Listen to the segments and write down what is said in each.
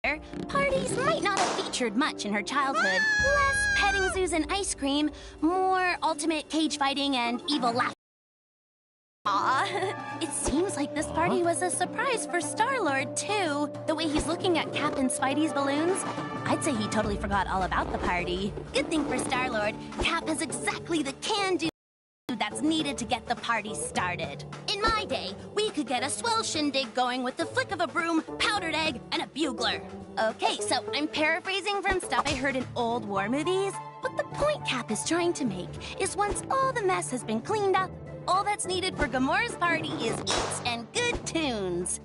daughter, parties might not have featured much in her childhood. Less petting zoos and ice cream, more ultimate cage fighting and evil laughter. Aw, it seems like this party was a surprise for Star-Lord, too. The way he's looking at Cap and Spidey's balloons, I'd say he totally forgot all about the party. Good thing for Star-Lord, Cap has exactly the can-do that's needed to get the party started. In my day, we could get a swell shindig going with the flick of a broom, powdered egg, and a bugler. Okay, so I'm paraphrasing from stuff I heard in old war movies, but the point Cap is trying to make is once all the mess has been cleaned up, all that's needed for Gamora's party is eats and good tunes.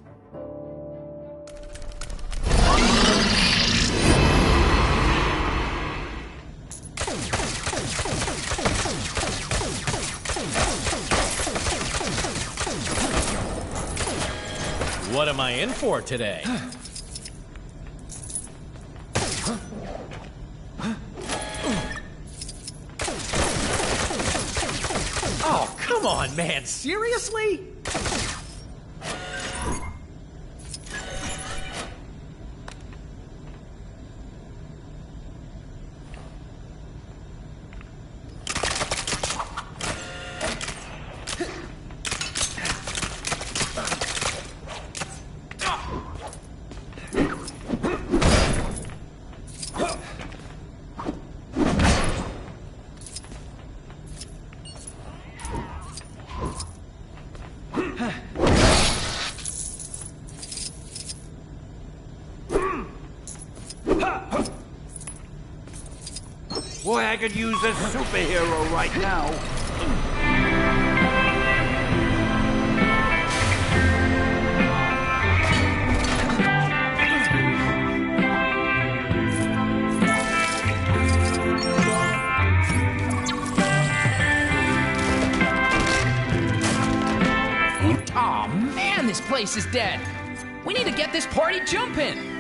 What am I in for today? Oh, come on, man. Seriously? Boy, I could use a superhero right now. Aw, man, this place is dead. We need to get this party jumping.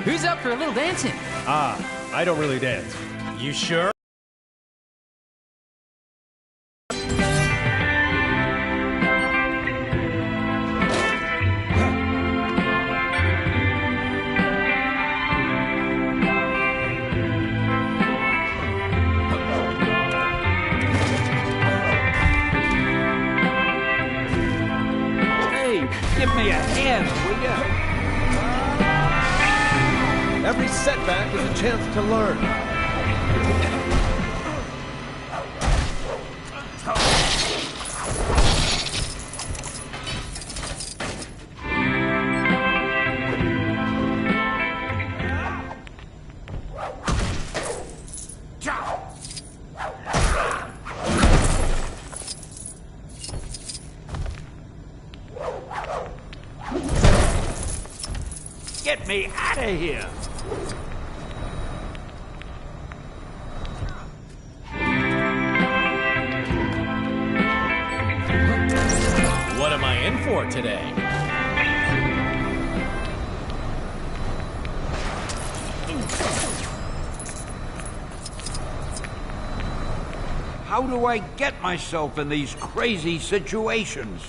Who's up for a little dancing? I don't really dance. You sure? Hey, give me a hand, will ya? Every setback is a chance to learn. Get me out of here! What am I in for today? How do I get myself in these crazy situations?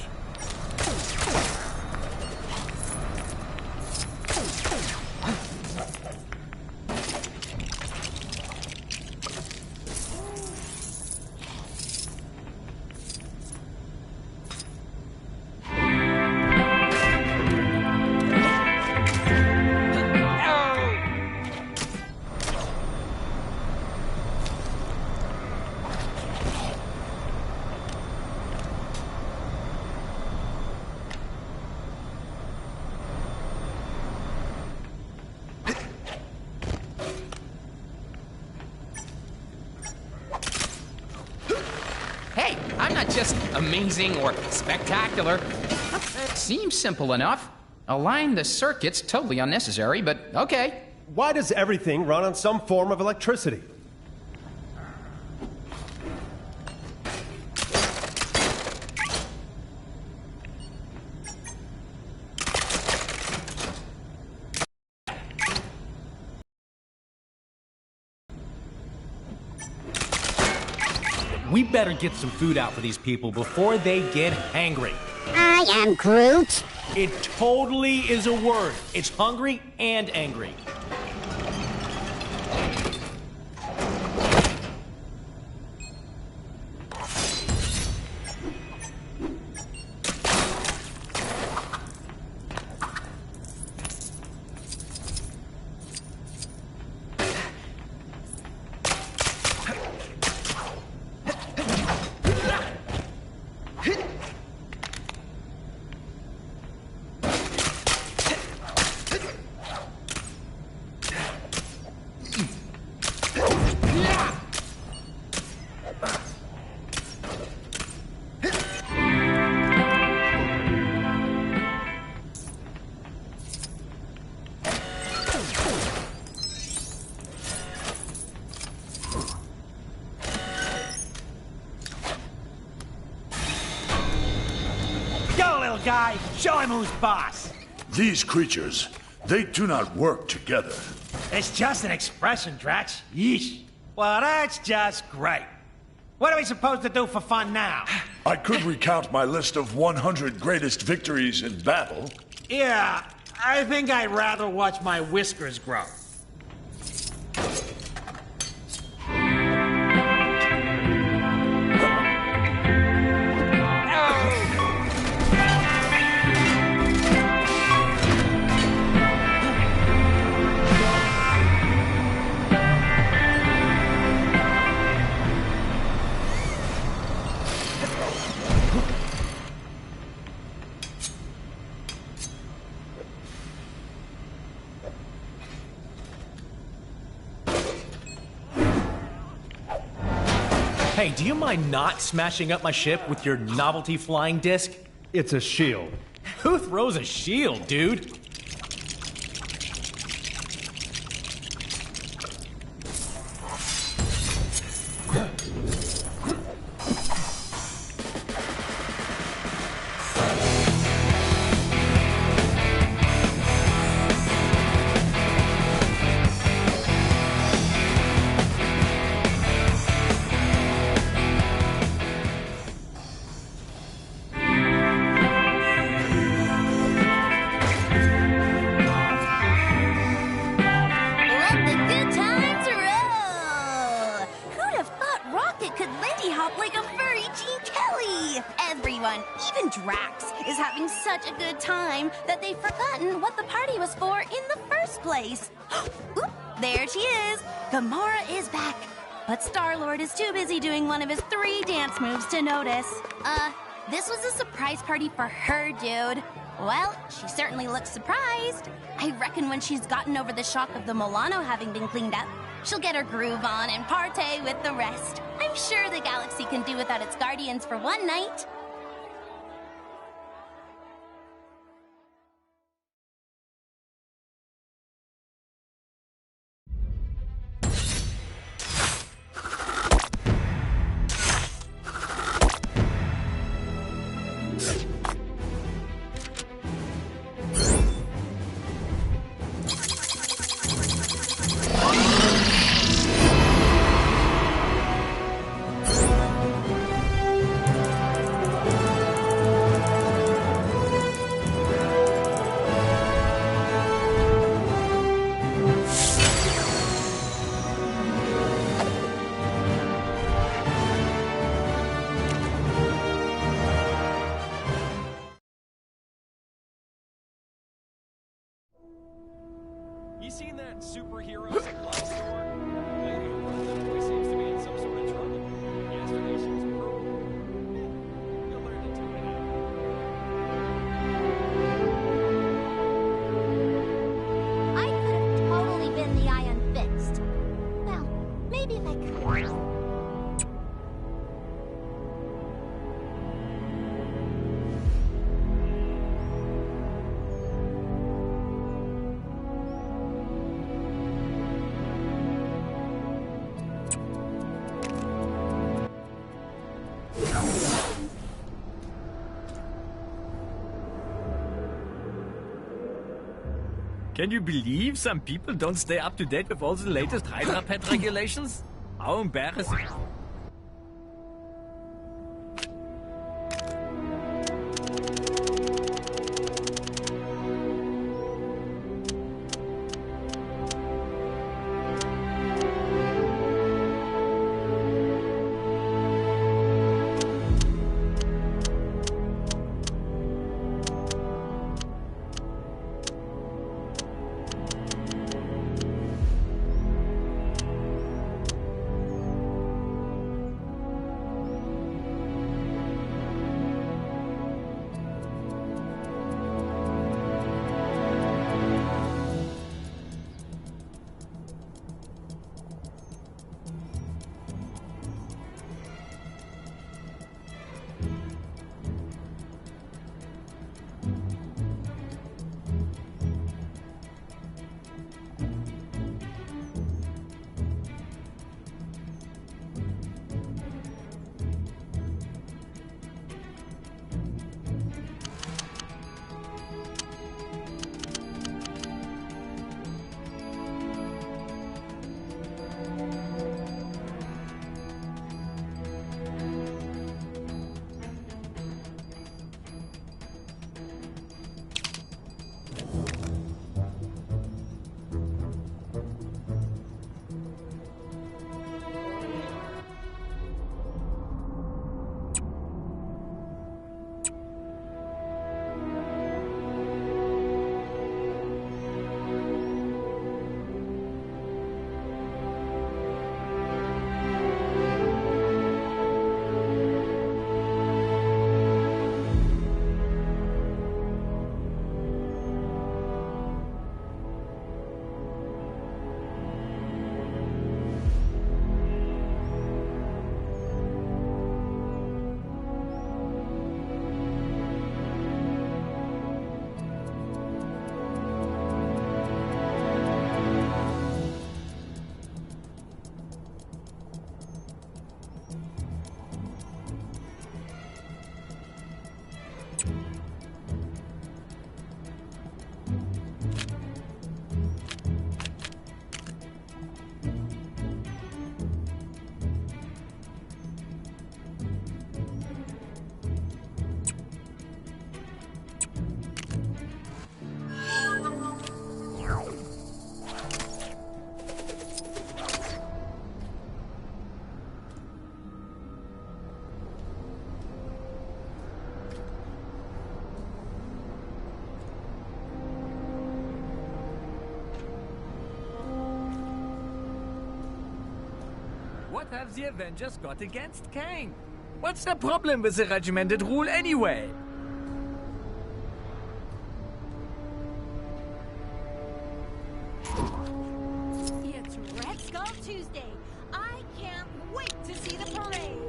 Hey, I'm not just amazing or spectacular. It seems simple enough. Align the circuits, totally unnecessary, but okay. Why does everything run on some form of electricity? We better get some food out for these people before they get hangry. I am Groot. It totally is a word. It's hungry and angry. Guy, show him who's boss. These creatures, they do not work together. It's just an expression, Drax. Yeesh. Well, that's just great. What are we supposed to do for fun now? I could recount my list of 100 greatest victories in battle. Yeah, I think I'd rather watch my whiskers grow. Hey, do you mind not smashing up my ship with your novelty flying disc? It's a shield. Who throws a shield, dude? Even Drax is having such a good time that they've forgotten what the party was for in the first place. Oop, there she is. Gamora is back. But Star-Lord is too busy doing one of his 3 dance moves to notice. This was a surprise party for her, dude. Well, she certainly looks surprised. I reckon when she's gotten over the shock of the Milano having been cleaned up, she'll get her groove on and partay with the rest. I'm sure the galaxy can do without its guardians for one night. You seen that superhero supply store? Lately, the boy seems to be in some sort of trouble. Yesterday she was broke. You'll learn to tune it out. I could have totally been the eye unfixed. Well, maybe if I could. Can you believe some people don't stay up to date with all the latest Hydra pet regulations? How embarrassing. What have the Avengers got against Kang? What's the problem with the regimented rule anyway? It's Red Skull Tuesday. I can't wait to see the parade.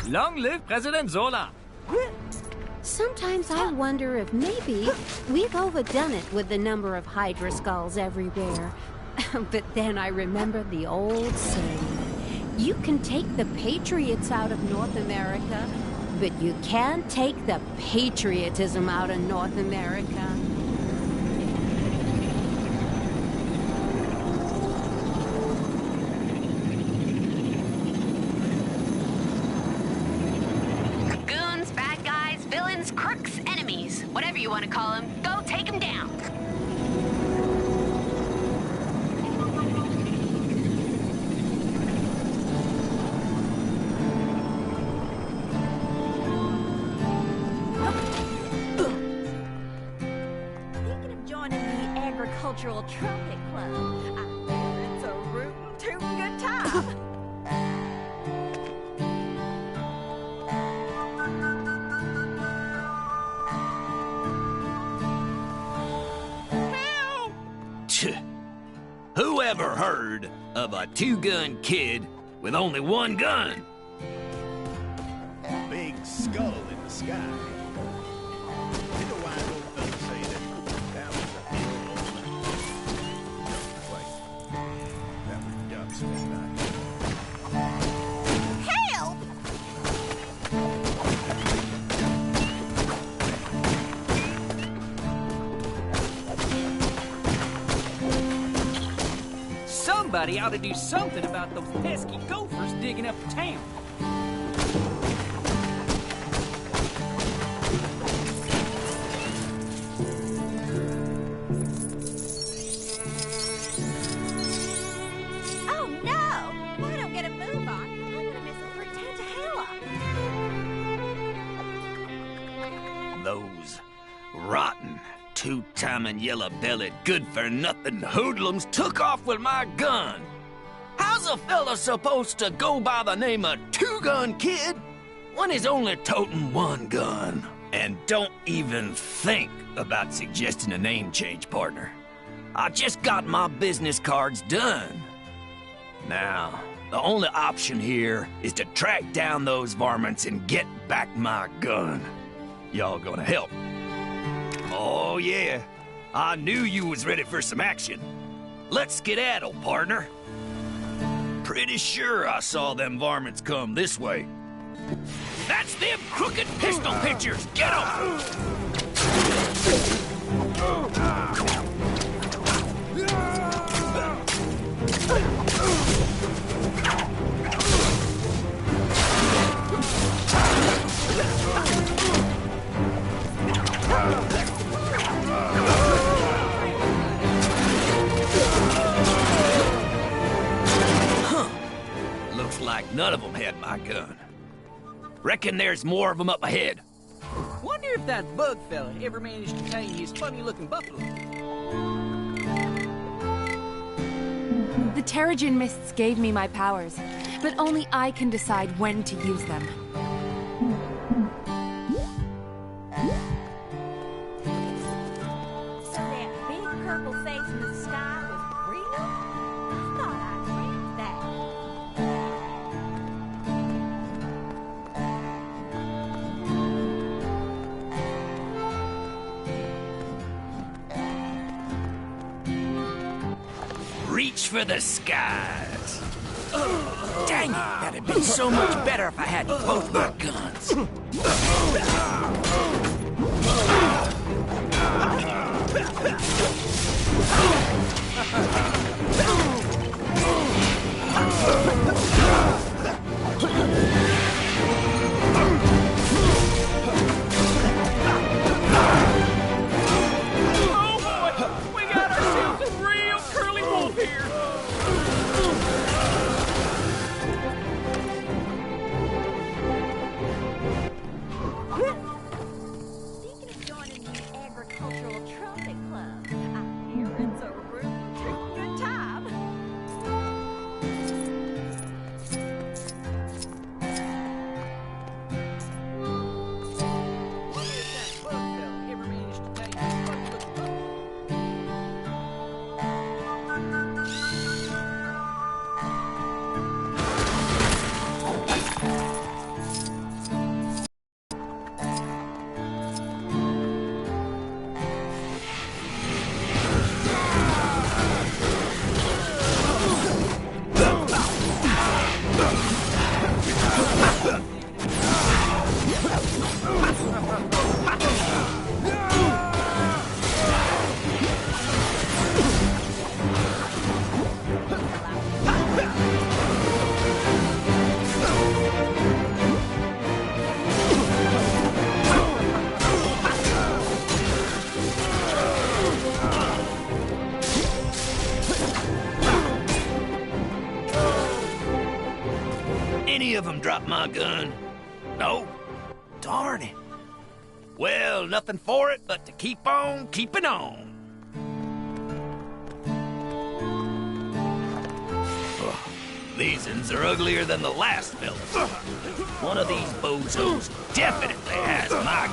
Long live President Zola! Sometimes I wonder if maybe we've overdone it with the number of Hydra skulls everywhere. But then I remember the old saying, you can take the patriots out of North America, but you can't take the patriotism out of North America. Goons, bad guys, villains, crooks, enemies, whatever you want to call them, go take them down. Thinking of joining the Agricultural Trumpet Club. I hear it's a rootin' tootin' good time. Who ever heard of a two-gun kid with only one gun? Big skull in the sky. Did a wise old fella say that was a big old... Wait, that was ducks, wasn't Help! Somebody ought to do something about those pesky gophers digging up town. Oh no! If I don't get a move on, I'm gonna miss a free Tangela. Those rotten, two-timing, yellow-bellied, good-for-nothing hoodlums took off with my gun. How's a fella supposed to go by the name of Two-Gun Kid when he's only toting one gun? And don't even think about suggesting a name change, partner. I just got my business cards done. Now, the only option here is to track down those varmints and get back my gun. Y'all gonna help? Oh, yeah. I knew you was ready for some action. Let's skedaddle, partner. Pretty sure I saw them varmints come this way. That's them crooked pistol pitchers! Get 'em! Looks like none of them had my gun. Reckon there's more of them up ahead. Wonder if that bug fella ever managed to tame his funny-looking buffalo. The Terrigen mists gave me my powers, but only I can decide when to use them. So that big purple face in the sky was real? I thought I dreamed that. Reach for the skies. Dang it, that'd been so much better if I had both my guns. any of them drop my gun? No? Darn it. Well, nothing for it but to keep on keeping on. These uns are uglier than the last fellas. One of these bozos definitely has my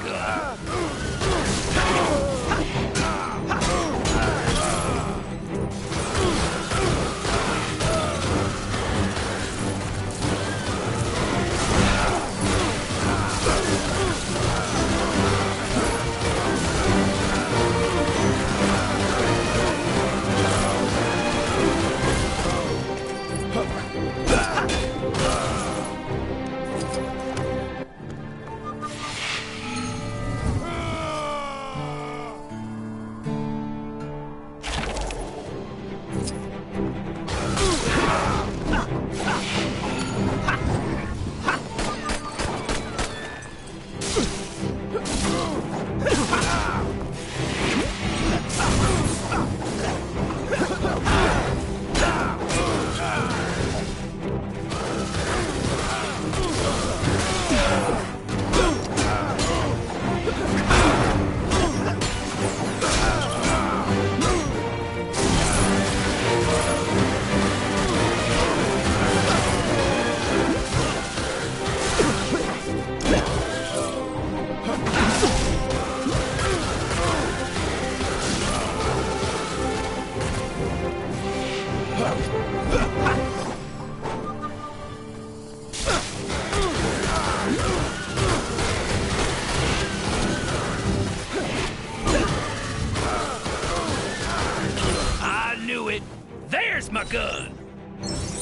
There's my gun!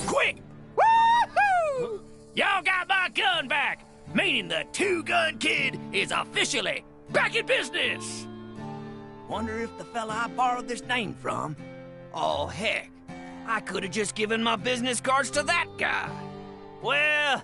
Quick! Woo-hoo! Y'all got my gun back! Meaning the two-gun kid is officially back in business! Wonder if the fella I borrowed this name from... Oh, heck. I could have just given my business cards to that guy. Well...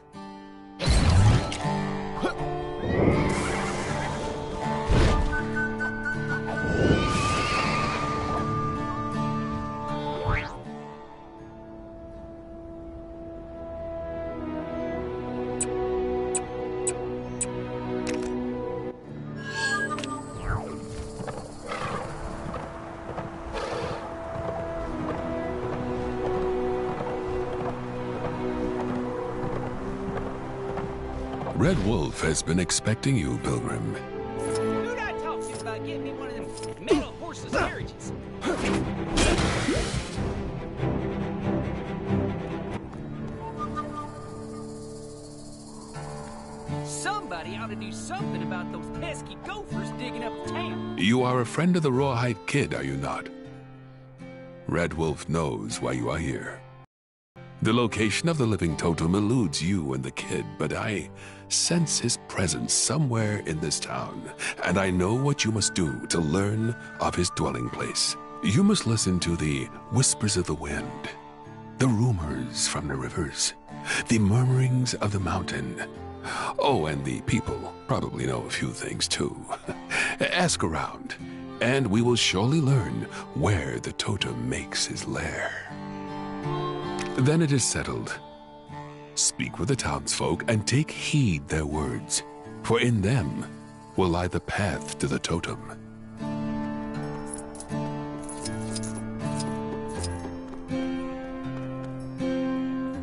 Red Wolf has been expecting you, Pilgrim. Who'd I talk to about getting me one of them metal horseless carriages? Somebody ought to do something about those pesky gophers digging up the town. You are a friend of the Rawhide Kid, are you not? Red Wolf knows why you are here. The location of the living totem eludes you and the kid, but I sense his presence somewhere in this town, and I know what you must do to learn of his dwelling place. You must listen to the whispers of the wind, the rumors from the rivers, the murmurings of the mountain. Oh, and the people probably know a few things too. Ask around, and we will surely learn where the totem makes his lair. Then it is settled. Speak with the townsfolk and take heed their words, for in them will lie the path to the totem.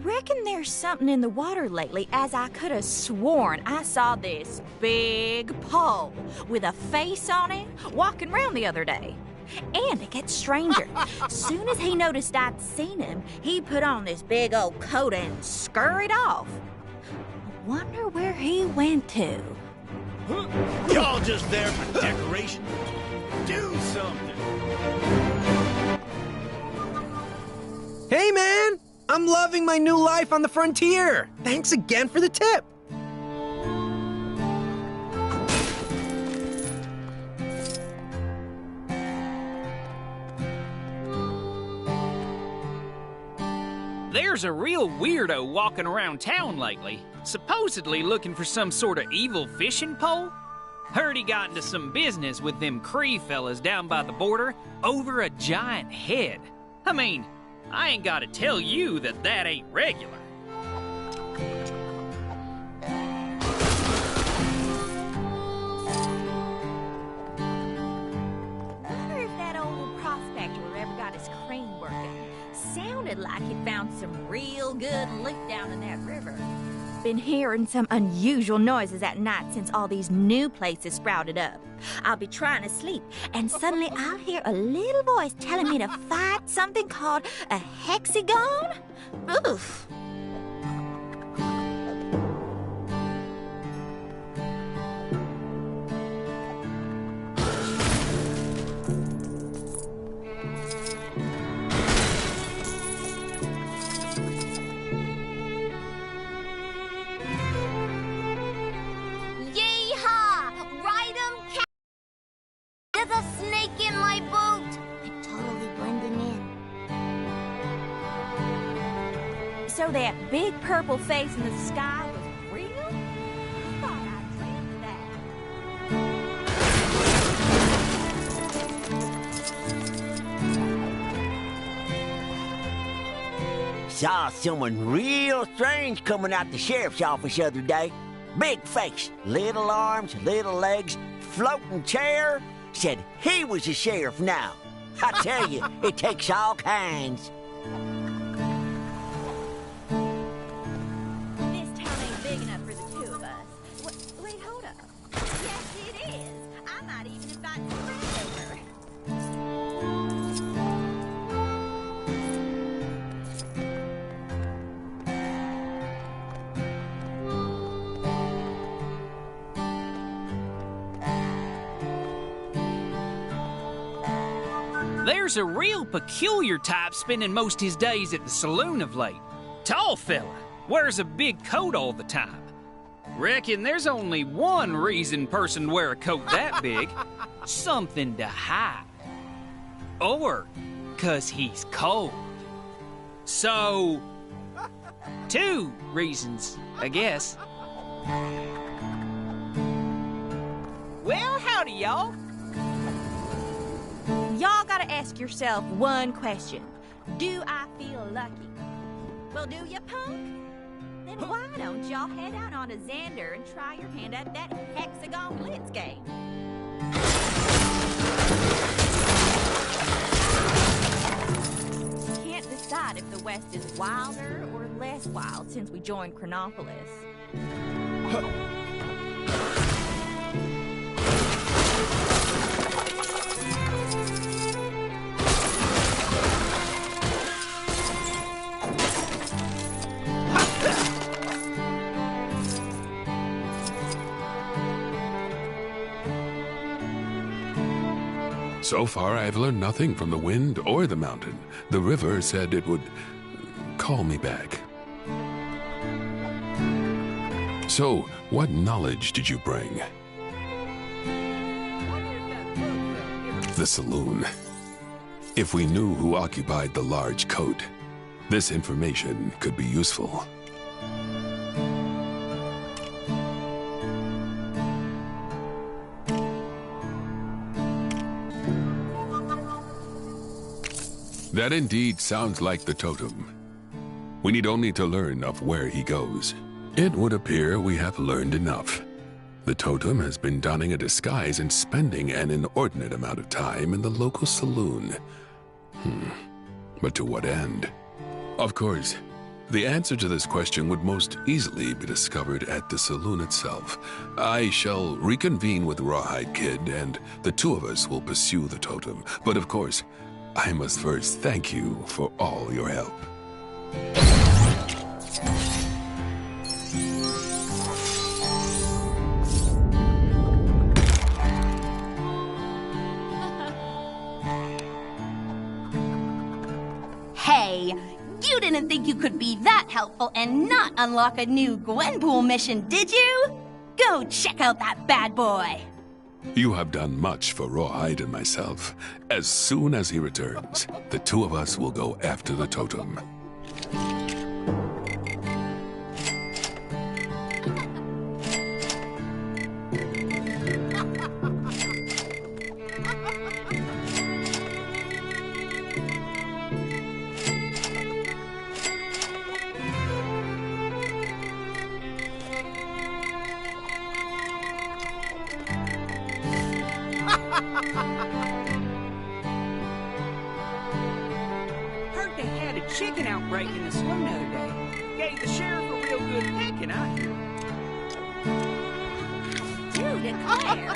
Reckon there's something in the water lately, as I could have sworn I saw this big pole with a face on it walking around the other day. And it gets stranger. Soon as he noticed I'd seen him, he put on this big old coat and scurried off. I wonder where he went to. Y'all just there for decoration? Do something. Hey, man! I'm loving my new life on the frontier. Thanks again for the tip. There's a real weirdo walking around town lately, supposedly looking for some sort of evil fishing pole. Heard he got into some business with them Cree fellas down by the border over a giant head. I mean, I ain't gotta tell you that that ain't regular. sounded like he'd found some real good loot down in that river. Been hearing some unusual noises at night since all these new places sprouted up. I'll be trying to sleep, and suddenly I'll hear a little voice telling me to fight something called a hexagon. Oof. There's a snake in my boot! They're totally blending in. So that big purple face in the sky was real? I thought I dreamed that. Saw someone real strange coming out the sheriff's office the other day. Big face, little arms, little legs, floating chair. Said he was the sheriff now. I tell you, it takes all kinds. This town ain't big enough for the two of us. Wait, hold up. Yes, it is. I might even invite some friends over. There's a real peculiar type spending most his days at the saloon of late. Tall fella, wears a big coat all the time. Reckon there's only one reason person wear a coat that big. Something to hide. Or 'cause he's cold. So, two reasons, I guess. Well, howdy, y'all. Y'all gotta ask yourself one question. Do I feel lucky? Well, do ya, punk? Then why don't y'all head out on a Xandar and try your hand at that hexagon blitz game? Can't decide if the West is wilder or less wild since we joined Chronopolis. So far, I've learned nothing from the wind or the mountain. The river said it would call me back. So, what knowledge did you bring? The saloon. If we knew who occupied the large coat, this information could be useful. That indeed sounds like the totem. We need only to learn of where he goes. It would appear we have learned enough. The totem has been donning a disguise and spending an inordinate amount of time in the local saloon. But to what end? Of course, the answer to this question would most easily be discovered at the saloon itself. I shall reconvene with Rawhide Kid, and the two of us will pursue the totem. But of course, I must first thank you for all your help. Hey, you didn't think you could be that helpful and not unlock a new Gwenpool mission, did you? Go check out that bad boy. You have done much for Rawhide and myself. As soon as he returns, the two of us will go after the totem. Heard they had a chicken outbreak in the saloon the other day. Gave the sheriff a real good pecking, I hear. Do declare.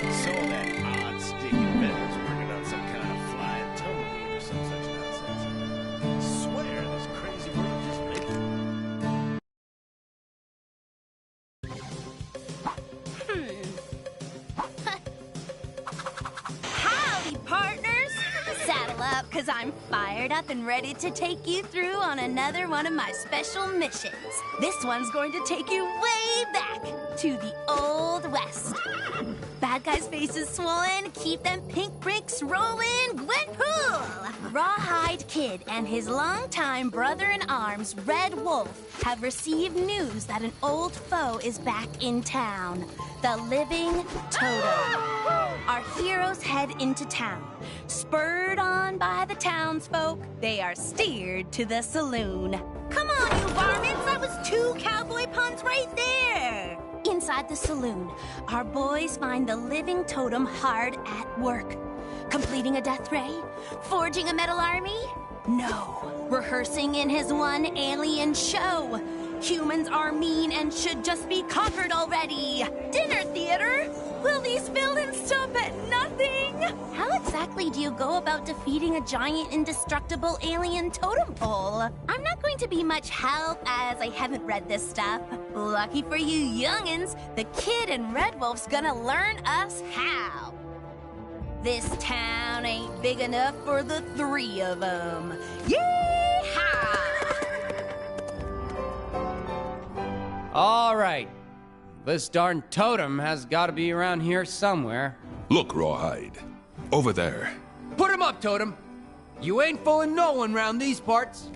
So that odd stick inventor's working on some kind of flying tumbleweed or some such nonsense. I swear this crazy world just making. Howdy, partners! Saddle up, because I'm fired up and ready to take you through on another one of my special missions. This one's going to take you way back to the Old West. Bad guys' faces swollen, keep them pink bricks rolling, Gwenpool! Rawhide Kid and his longtime brother-in-arms, Red Wolf, have received news that an old foe is back in town. The living totem. Our heroes head into town. Spurred on by the townsfolk, they are steered to the saloon. Come on, you varmints! That was 2 cowboy puns right there! Inside the saloon, our boys find the living totem hard at work. Completing a death ray? Forging a metal army? No. Rehearsing in his one alien show. Humans are mean and should just be conquered already. Dinner theater? Will these villains stop at nothing? How exactly do you go about defeating a giant indestructible alien totem pole? I'm not going to be much help as I haven't read this stuff. Lucky for you youngins, the Kid and Red Wolf's gonna learn us how. This town ain't big enough for the 3 of them. Yeehaw! All right. This darn totem has got to be around here somewhere. Look, Rawhide. Over there. Put him up, totem. You ain't fooling no one round these parts.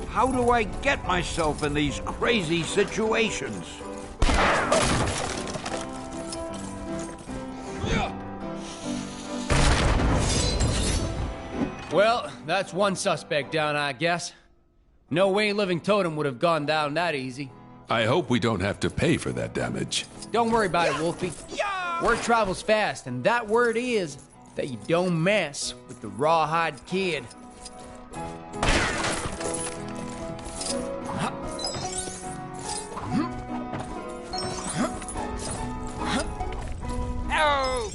How do I get myself in these crazy situations? Well, that's one suspect down, I guess. No way Living Totem would have gone down that easy. I hope we don't have to pay for that damage. Don't worry about it, Wolfie. Word travels fast, and that word is that you don't mess with the Rawhide Kid. Oh!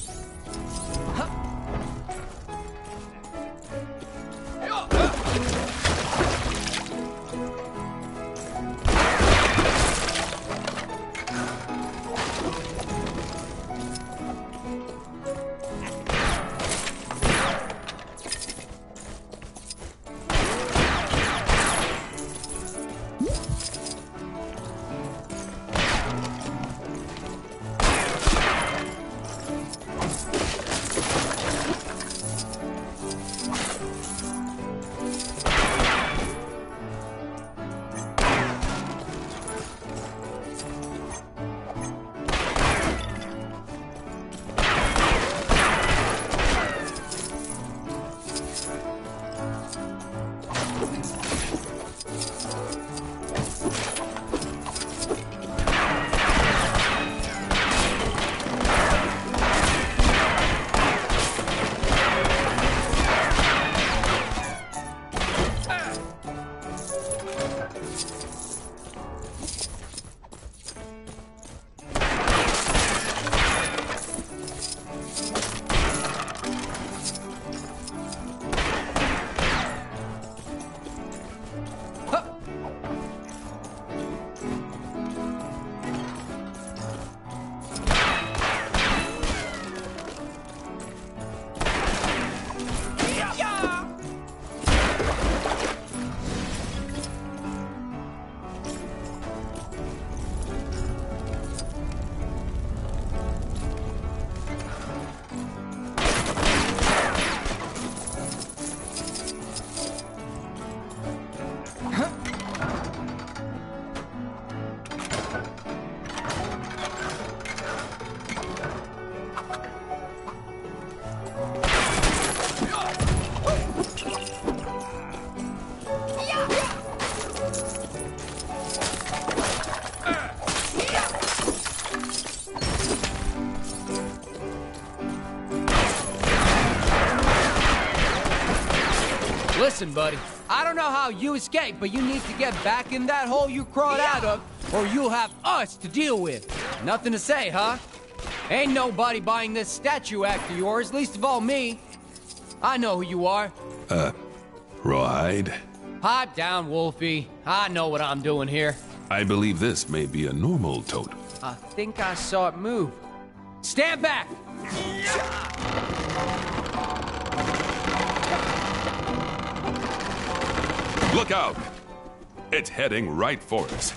Listen, buddy, I don't know how you escaped, but you need to get back in that hole you crawled out of, or you'll have us to deal with. Nothing to say, huh? Ain't nobody buying this statue act of yours, least of all me. I know who you are. Rawhide? Pipe down, Wolfie. I know what I'm doing here. I believe this may be a normal totem. I think I saw it move. Stand back! Look out! It's heading right for us.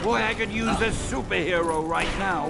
Boy, I could use a superhero right now.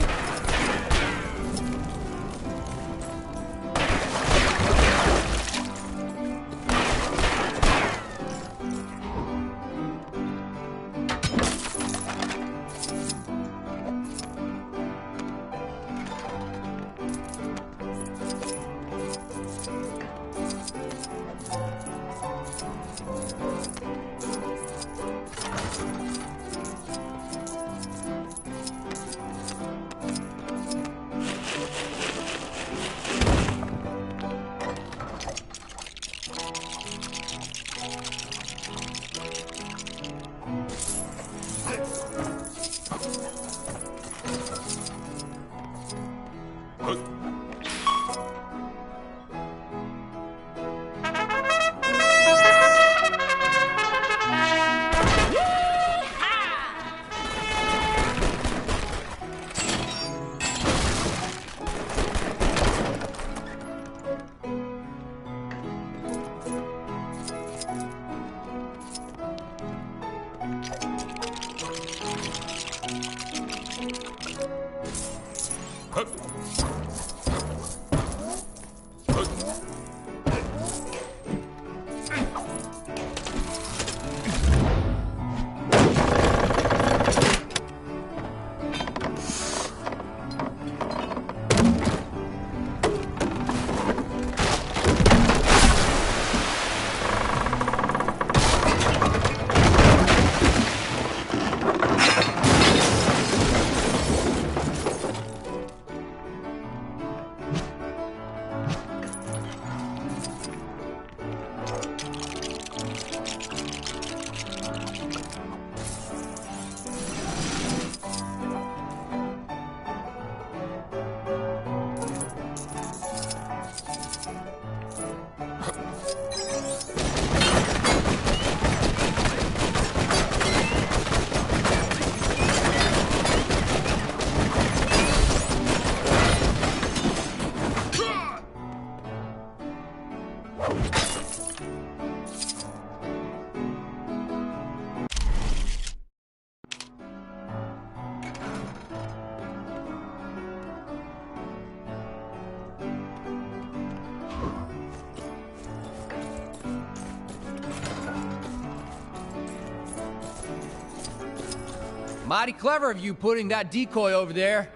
Mighty clever of you putting that decoy over there.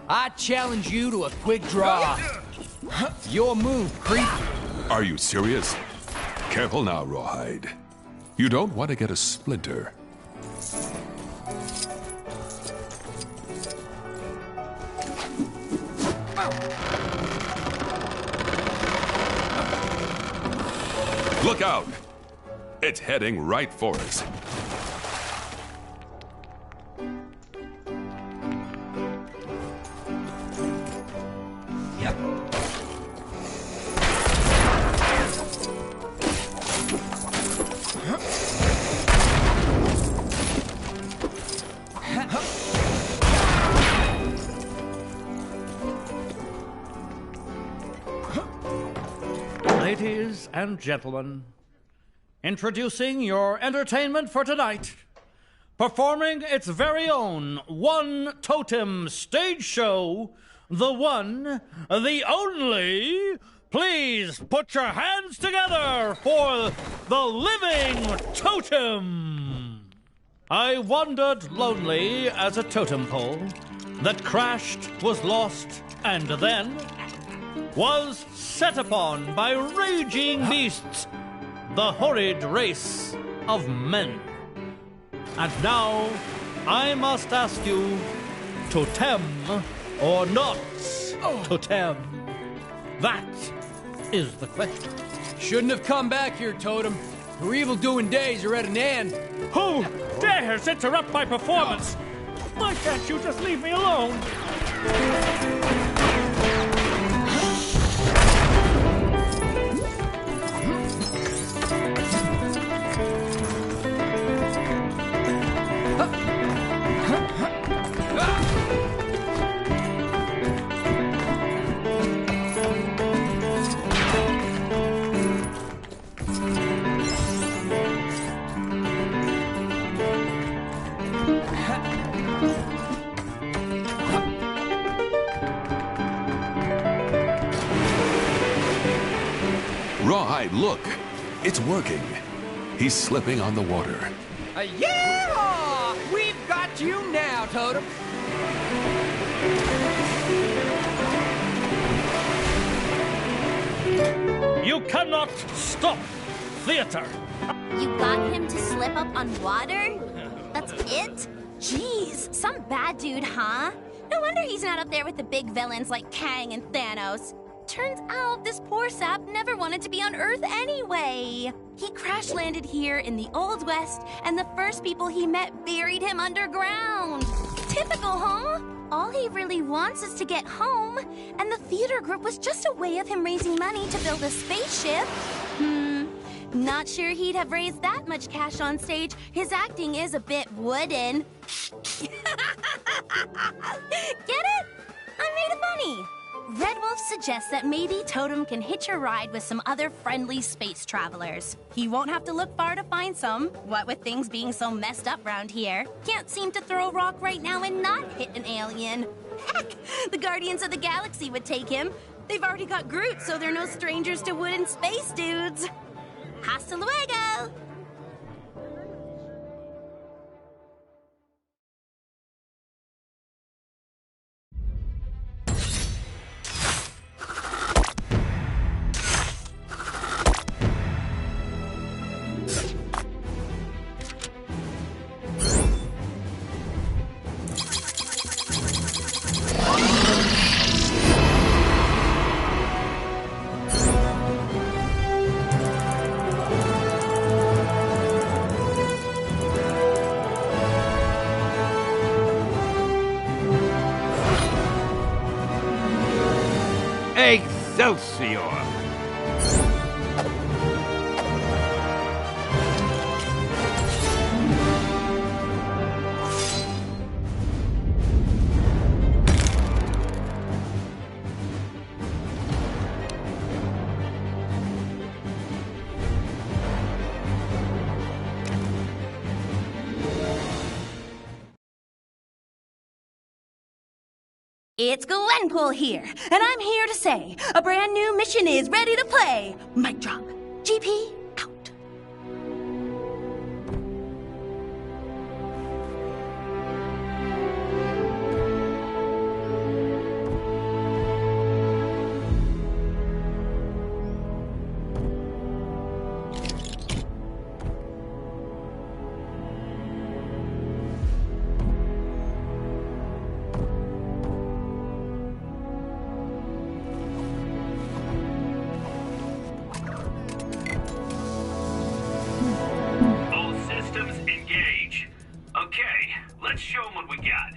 I challenge you to a quick draw. Your move, creep. Are you serious? Careful now, Rawhide. You don't want to get a splinter. Look out! It's heading right for us. Ladies and gentlemen, introducing your entertainment for tonight, performing its very own One Totem stage show, the one, the only. Please put your hands together for the Living Totem. I wandered lonely as a totem pole that crashed, was lost, and then was set upon by raging beasts, the horrid race of men. And now, I must ask you, totem or not totem? That is the question. Shouldn't have come back here, Totem. Your evil-doing days are at an end. Who dares interrupt my performance? Why can't you just leave me alone? Rawhide, look! It's working. He's slipping on the water. Yeah! We've got you now, Totem. You cannot stop theater. You got him to slip up on water? That's it? Jeez, some bad dude, huh? No wonder he's not up there with the big villains like Kang and Thanos. Turns out this poor sap never wanted to be on Earth anyway. He crash-landed here in the Old West, and the first people he met buried him underground. Typical, huh? All he really wants is to get home, and the theater group was just a way of him raising money to build a spaceship. Not sure he'd have raised that much cash on stage. His acting is a bit wooden. Get it? I made it funny. Red Wolf suggests that maybe Totem can hitch a ride with some other friendly space travelers. He won't have to look far to find some, what with things being so messed up round here. Can't seem to throw a rock right now and not hit an alien. Heck, the Guardians of the Galaxy would take him. They've already got Groot, so they're no strangers to wooden space dudes. Hasta luego! Excelsior! It's Gwenpool here, and I'm here to say a brand new mission is ready to play. Mic drop. GP, out. Let's show them what we got.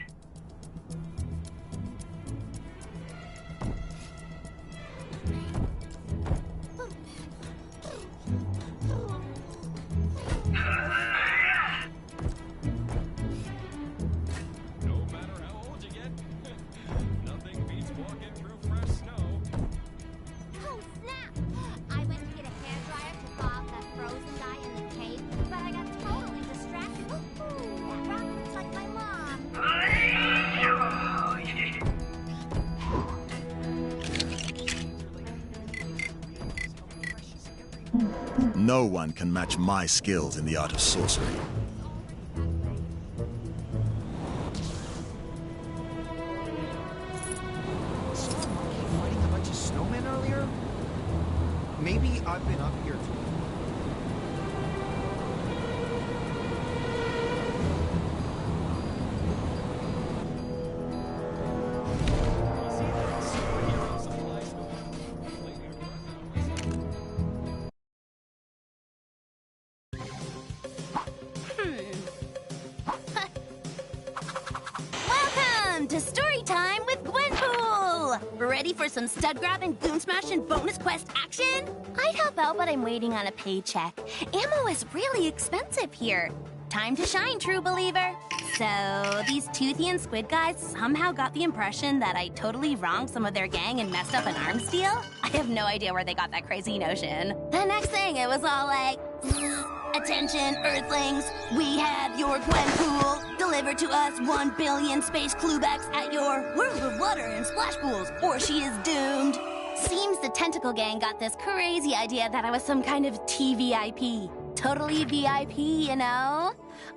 No matter how old you get, nothing beats walking through fresh snow. Oh, snap! I went to get a hairdryer to thaw out that frozen guy in the cave, but I got totally distracted. Ooh, that rock looks like my mom. No one can match my skills in the art of sorcery. Fighting a bunch of snowmen earlier? Maybe I've been up here too. to story time with Gwenpool! Ready for some stud grabbing, goon smashing, bonus quest action? I'd help out, but I'm waiting on a paycheck. Ammo is really expensive here. Time to shine, true believer. So, these Toothy and Squid guys somehow got the impression that I totally wronged some of their gang and messed up an arms deal? I have no idea where they got that crazy notion. The next thing, it was all like, attention, Earthlings, we have your Gwenpool. Delivered to us 1 billion space cluebacks at your World of Water and Splash Pools, or she is doomed. Seems the Tentacle Gang got this crazy idea that I was some kind of TVIP. Totally VIP, you know?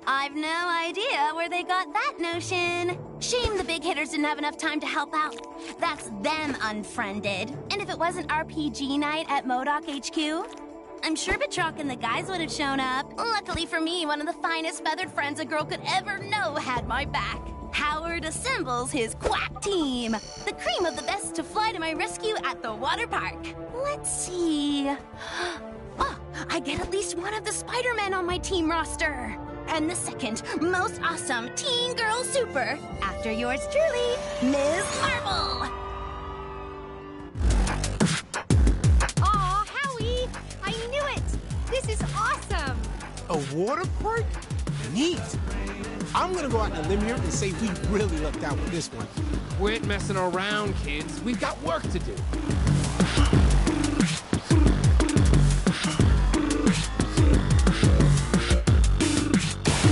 I've no idea where they got that notion. Shame the big hitters didn't have enough time to help out. That's them unfriended. And if it wasn't RPG night at MODOK HQ, I'm sure Batroc and the guys would have shown up. Luckily for me, one of the finest feathered friends a girl could ever know had my back. Howard assembles his quack team. The cream of the best to fly to my rescue at the water park. Let's see. Oh, I get at least one of the Spider-Men on my team roster. And the second most awesome teen girl super, after yours truly, Ms. Marvel. Aw, Howie! I knew it! This is awesome! A water park? Neat. I'm gonna go out on a limb here and say we really lucked out with this one. Quit messing around, kids. We've got work to do.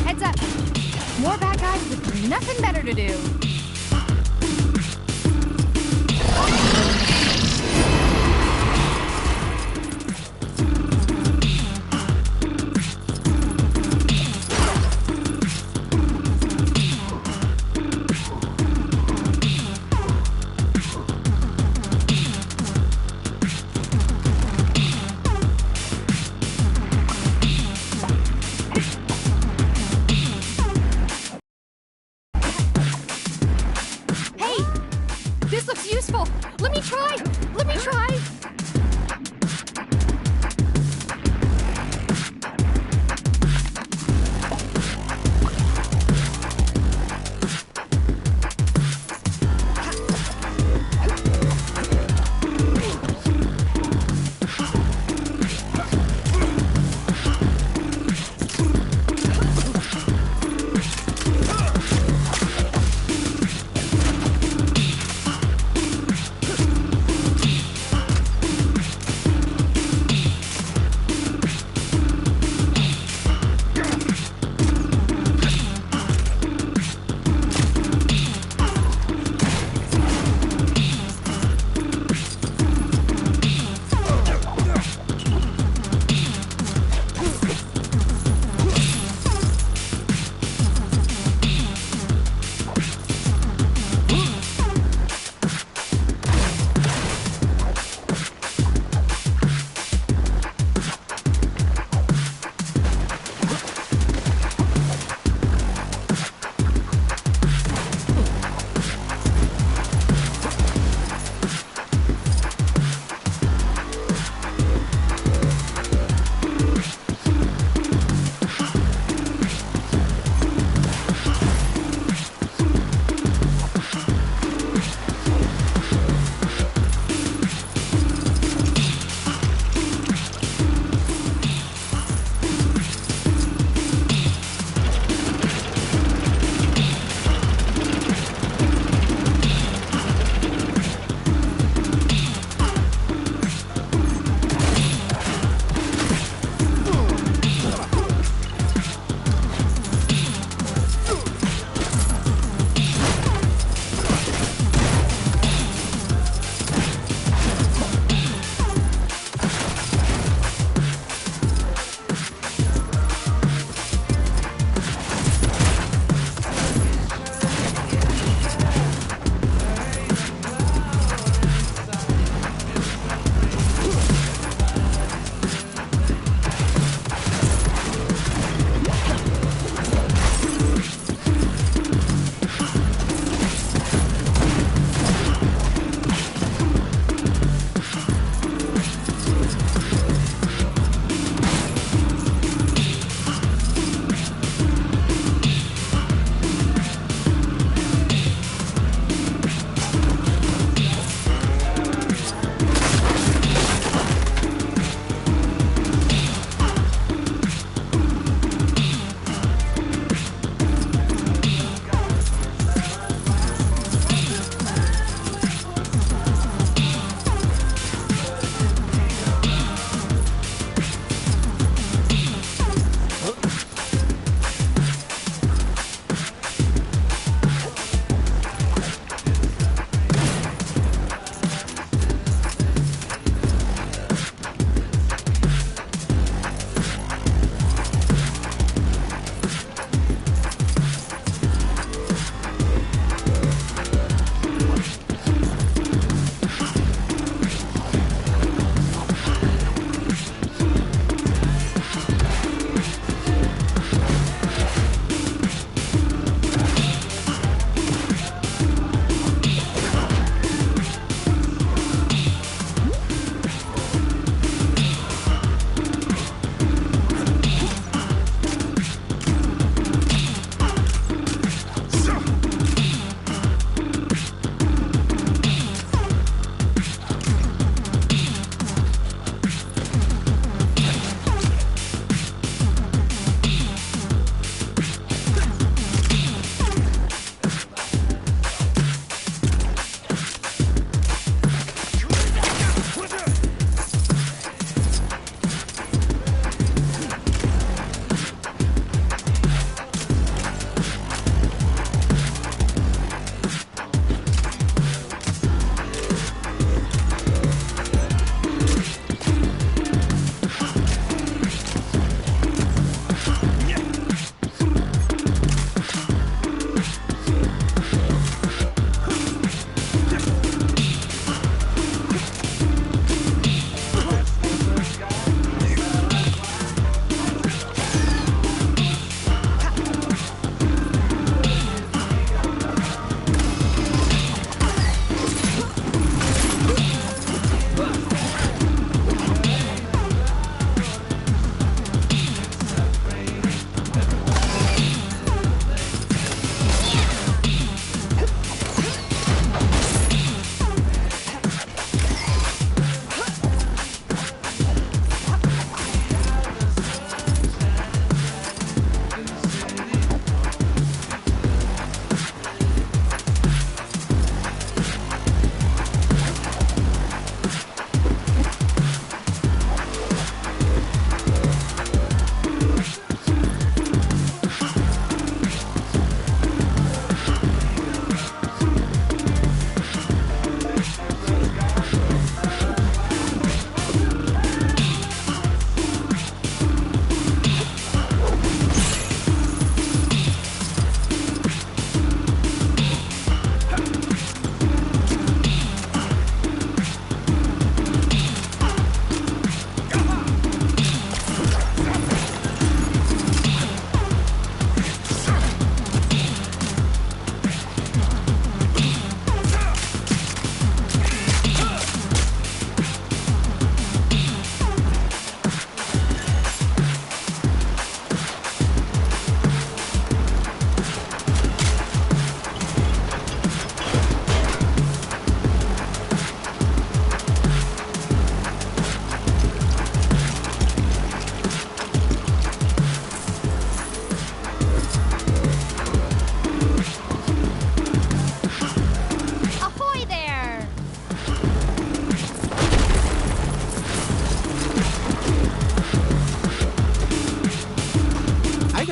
Heads up! More bad guys with nothing better to do.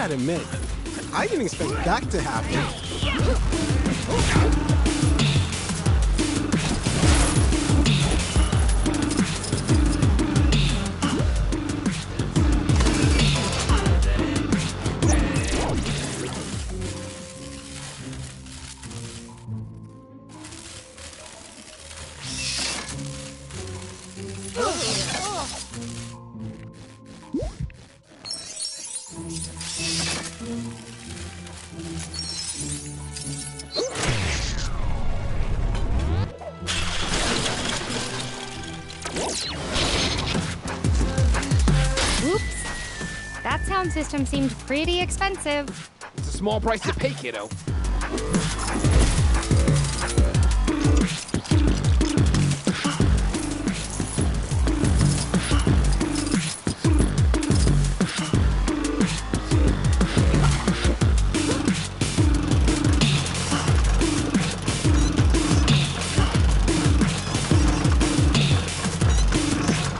gotta admit, I didn't expect that to happen. Oops. That sound system seemed pretty expensive. It's a small price to pay, kiddo.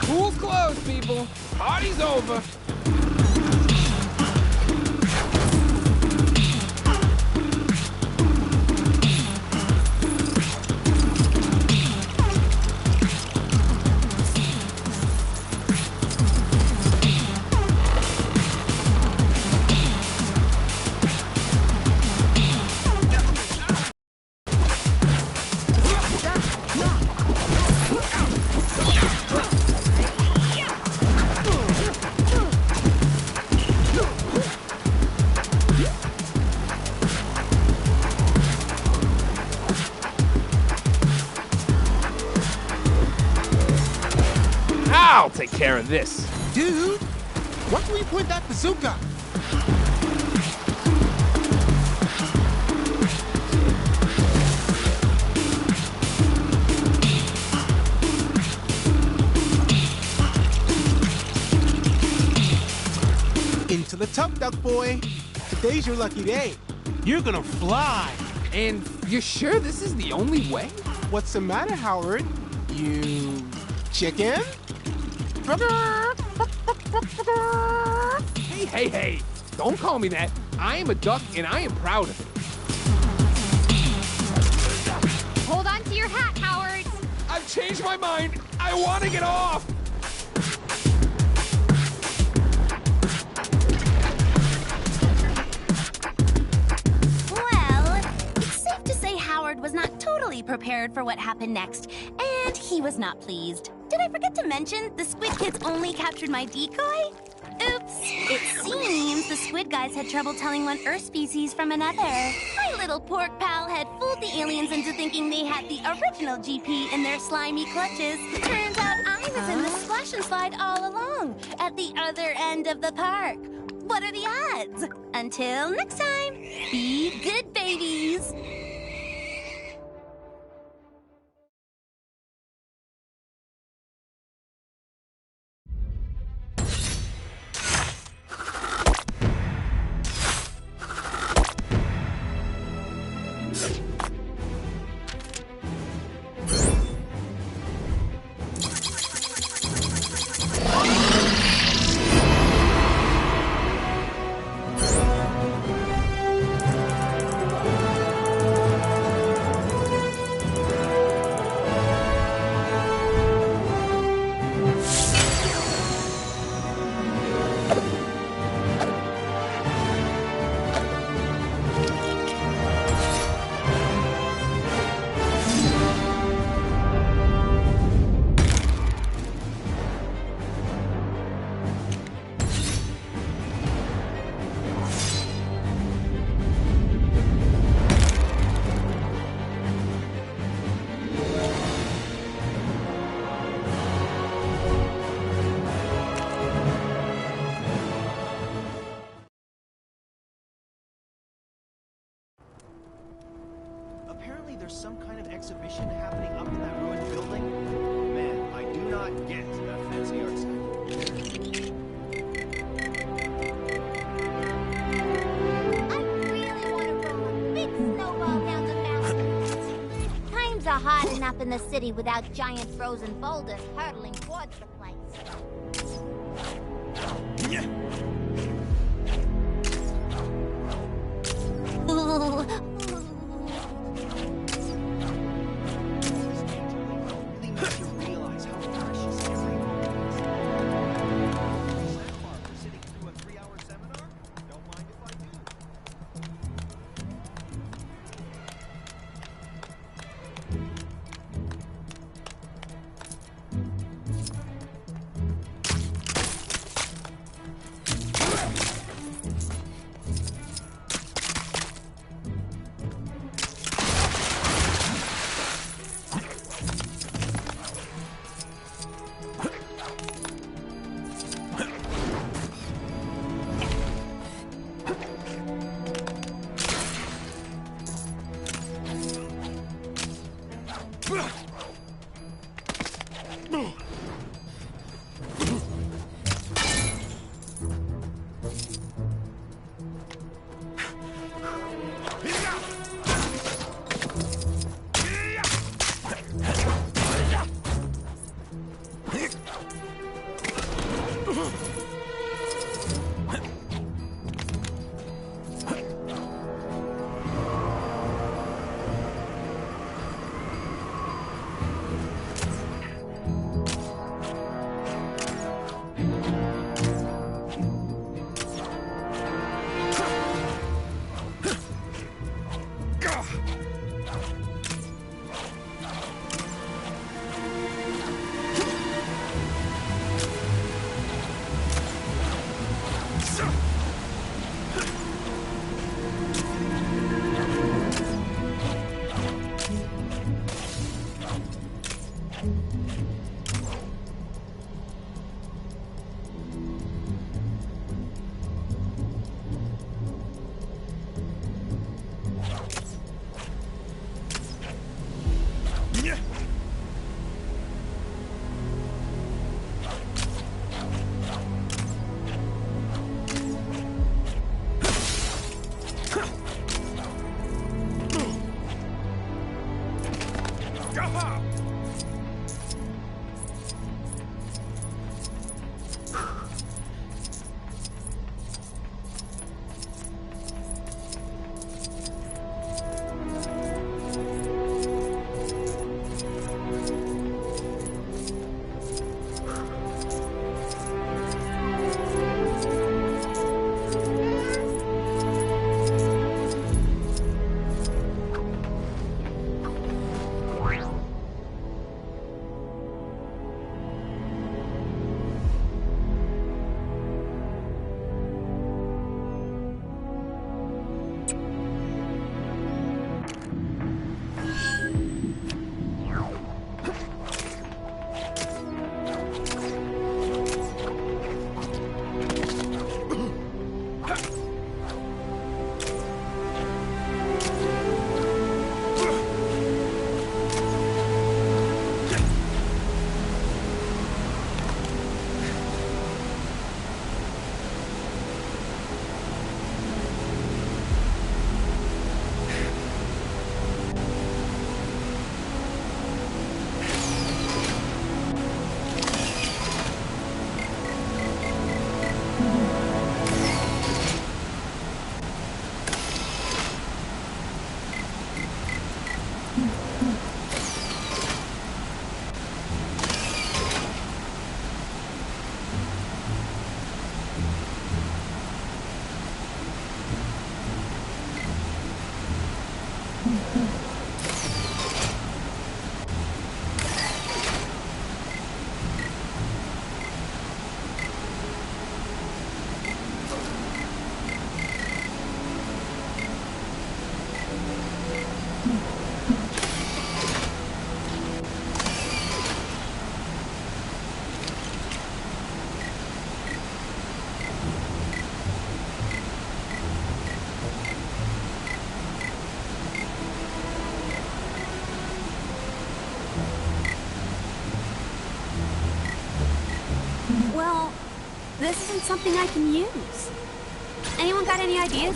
Pool's closed, people. Party's over. I'll take care of this. Dude, why can we point that bazooka? Into the tub, duck boy. Today's your lucky day. You're gonna fly. And you're sure this is the only way? What's the matter, Howard? You chicken? Hey, hey, hey. Don't call me that. I am a duck and I am proud of it. Hold on to your hat, Howard. I've changed my mind. I want to get off. Well, it's safe to say Howard was not totally prepared for what happened next, and he was not pleased. Did I forget to mention the squid kids only captured my decoy? Oops. It seems the squid guys had trouble telling one Earth species from another. My little pork pal had fooled the aliens into thinking they had the original GP in their slimy clutches. Turns out I was in the splash and slide all along, at the other end of the park. What are the odds? Until next time, be good babies. Apparently there's some kind of exhibition happening up in that ruined building. Man, I do not get that fancy art style. Times are hard enough in the city without giant frozen boulders hurtling towards the place. Well, this isn't something I can use. Anyone got any ideas?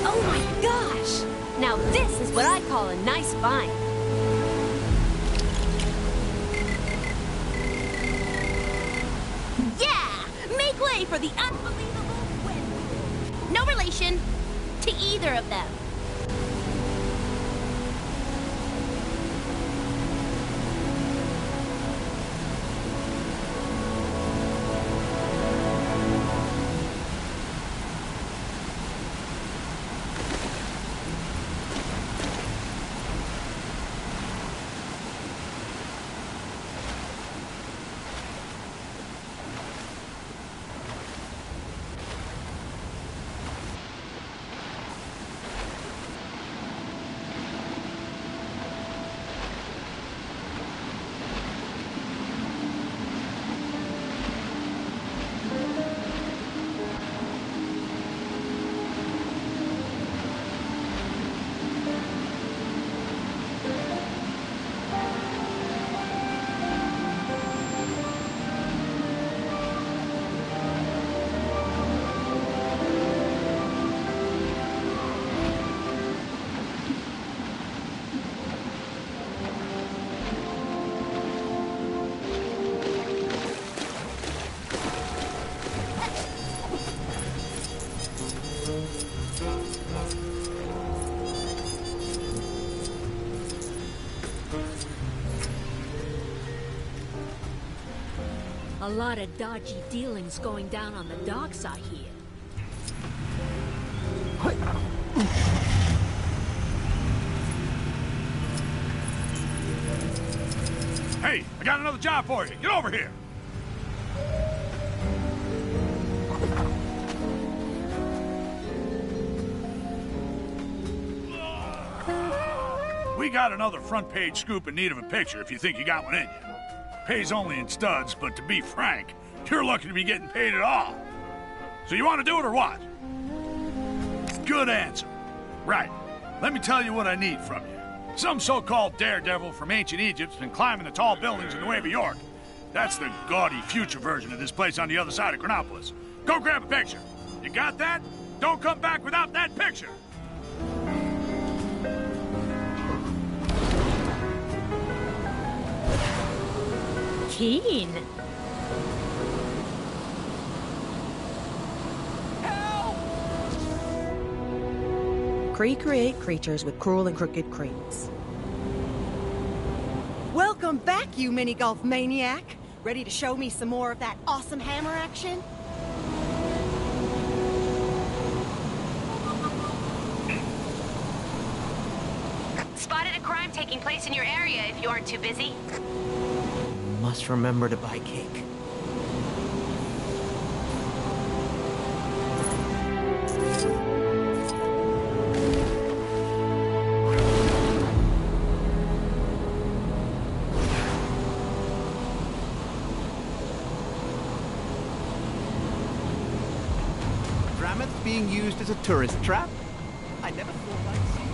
Oh my gosh! Now this is what I call a nice find. Yeah! Make way for the unbelievable Gwenpool. No relation to either of them. A lot of dodgy dealings going down on the docks, I hear. Hey, I got another job for you. Get over here. We got another front page scoop in need of a picture if you think you got one in you. Pays only in studs, but to be frank, you're lucky to be getting paid at all. So you want to do it or what? Good answer. Right. Let me tell you what I need from you. Some so-called daredevil from ancient Egypt's been climbing the tall buildings in Nueva York. That's the gaudy future version of this place on the other side of Chronopolis. Go grab a picture. You got that? Don't come back without that picture. Keen. Create creatures with cruel and crooked creeds. Welcome back, you mini-golf maniac. Ready to show me some more of that awesome hammer action? Spotted a crime taking place in your area if you aren't too busy. Must remember to buy cake. Drameth being used as a tourist trap? I never thought I'd see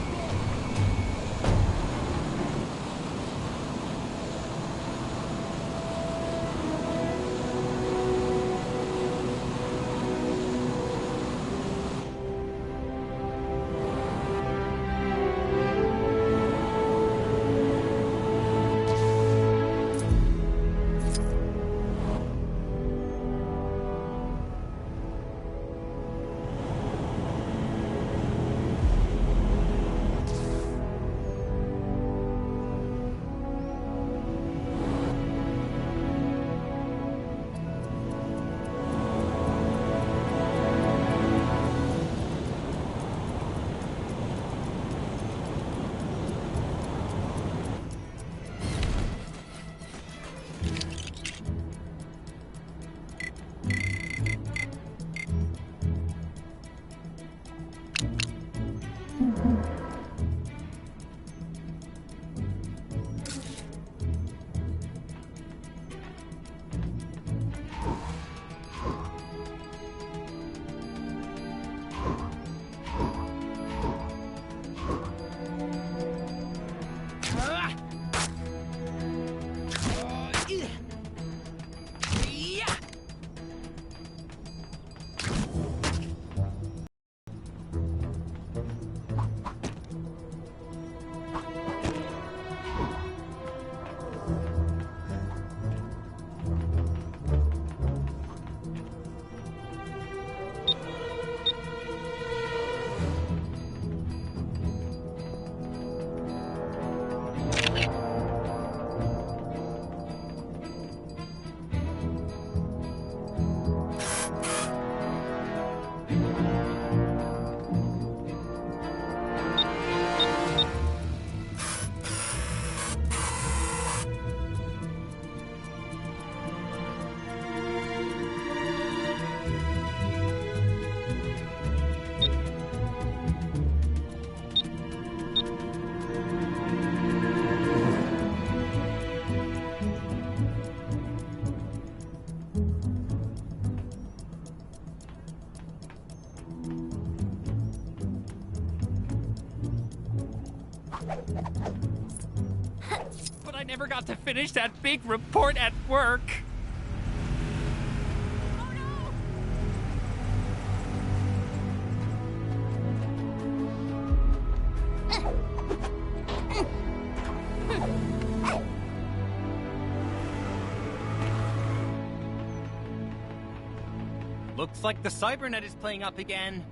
But I never got to finish that big report at work. Looks like the cybernet is playing up again.